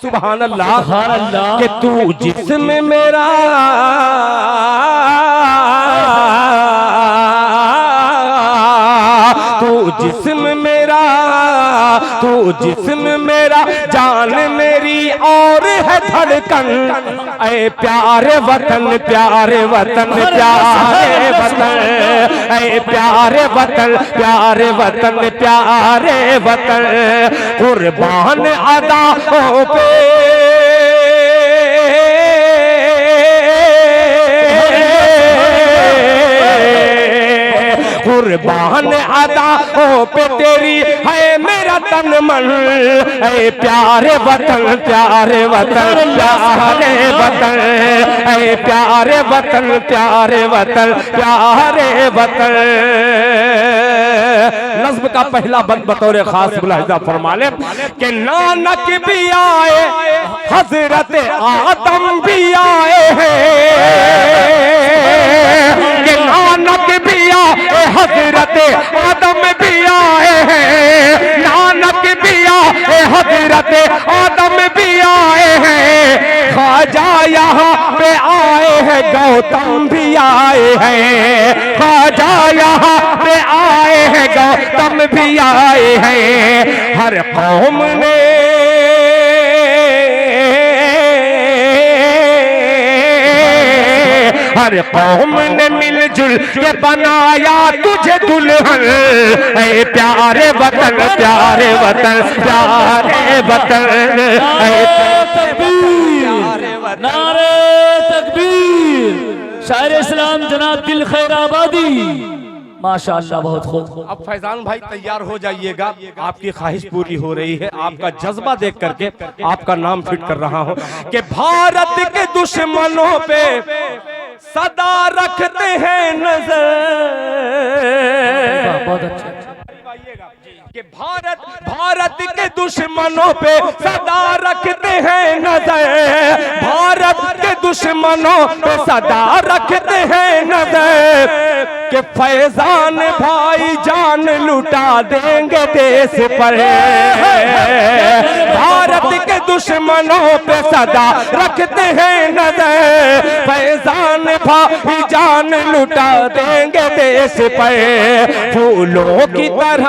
सुभान अल्लाह कि तू जिस्म मेरा तू जिस्म मेरा जान मेरी और है धड़कन। ऐ प्यारे वतन प्यारे वतन प्यारे वतन, ऐ प्यारे वतन प्यारे वतन प्यारे वतन, कुर्बान अदाओं पे कुर्बान अदाओं पे तेरी है मेरा तन मन। ऐ प्यारे वतन प्यारे वतन प्यारे वतन, ऐ प्यारे वतन प्यारे वतन प्यारे वतन। नज़्म का पहला बंद बतौर खास मुलाहिज़ा फरमा ले कि नानक भी आए हजरत आदम भी आए हैं, कि नानक भी आए हजरत आदम भी आए हैं, नानक भी आए हजरत आदम भी आए हैं, ख्वाजा यहाँ पे आए हैं गौतम भी आए हैं, ख्वाजा यहाँ पे आए हैं गौतम भी आए हैं। हर कौम ने हर कौम ने मिलजुल के बनाया तुझे दुल्हन। ऐ प्यारे वतन प्यारे वतन प्यारे वतन, नारे तकबीर। शायर इस्लाम जनाब दिल खैर आबादी, माशाअल्लाह बहुत खूब। अब फैजान भाई तैयार हो जाइएगा, आपकी ख्वाहिश पूरी हो रही है। आपका जज्बा देख करके आपका नाम फिट कर रहा हूँ कि भारत के दुश्मनों पे सदा रखते हैं नजर। बहुत अच्छा कि भारत के दुश्मनों पे सदा रखते हैं नजर, भारत के दुश्मनों पे सदा रखते हैं नजर, कि फैजान भाई जान लुटा देंगे देश पर। भारत के दुश्मनों पे सदा रखते हैं नजर, फैजान भाई जान लुटा देंगे देश पर। फूलों की तरह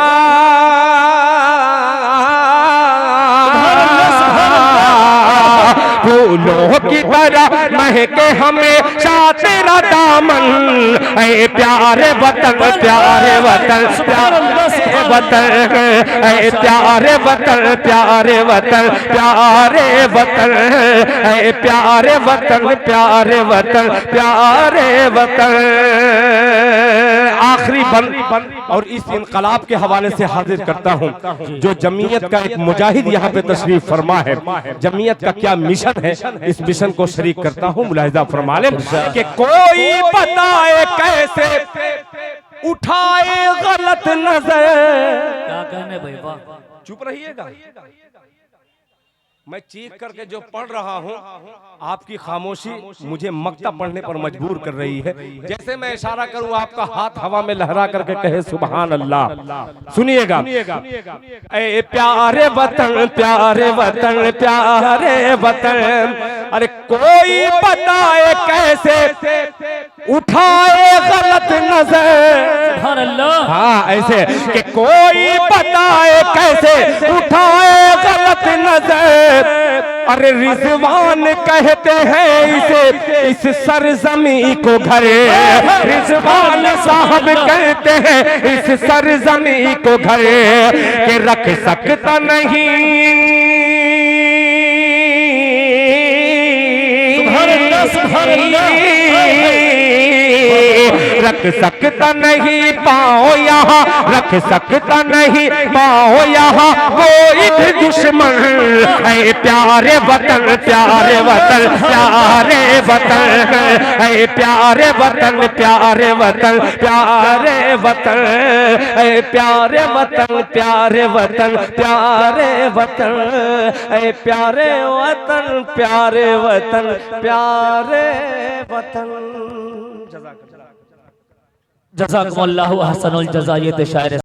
फूलों की तरह महके हमेशा तेरा दामन। ऐ प्यारे वतन प्यारे वतन प्यारे वतन, ऐ प्यारे वतन प्यारे वतन प्यारे वतन, ऐ प्यारे वतन प्यारे वतन प्यारे वतन। आखिरी बंद और इस इनकलाब के हवाले से हाजिर करता हूँ जो जमीयत का एक मुजाहिद यहाँ पे तशरीफ फरमा है। जमीयत का क्या मिशन है, इस मिशन को शरीक करता हूँ। मुलाहिज़ा फरमा ले कि कोई बताए कैसे उठाए गलत नजर। क्या कहने भाई, वाह। चुप रहिएगा, मैं चीख करके जो पढ़ रहा हूँ आपकी खामोशी मुझे मक्ता पढ़ने पर मजबूर कर रही है। जैसे मैं इशारा करूँ आपका हाथ हवा में लहरा करके कहे सुभान अल्लाह। सुनिएगा, ऐ प्यारे वतन प्यारे वतन प्यारे वतन, अरे कोई बताए कैसे उठाए गलत नजर। सुभान अल्लाह। हाँ ऐसे कि कोई बताए कैसे उठाए गलत नजर। अरे रिजवान कहते हैं इसे इस सरजमी को घर, रिजवान साहब कहते हैं इस सरजमी को घर, कि रख सकता नहीं रख सकता नहीं पाओ यहाँ, रख सकता नहीं पाओ यहाँ वो एक दुश्मन। ऐ प्यारे वतन प्यारे वतन प्यारे वतन, ऐ प्यारे वतन प्यारे वतन प्यारे वतन, ऐ प्यारे वतन प्यारे वतन प्यारे वतन, ऐ प्यारे वतन प्यारे वतन प्यारे वतन। जज़ाकुमुल्लाहु अहसनुल जज़ा। ये थे शायर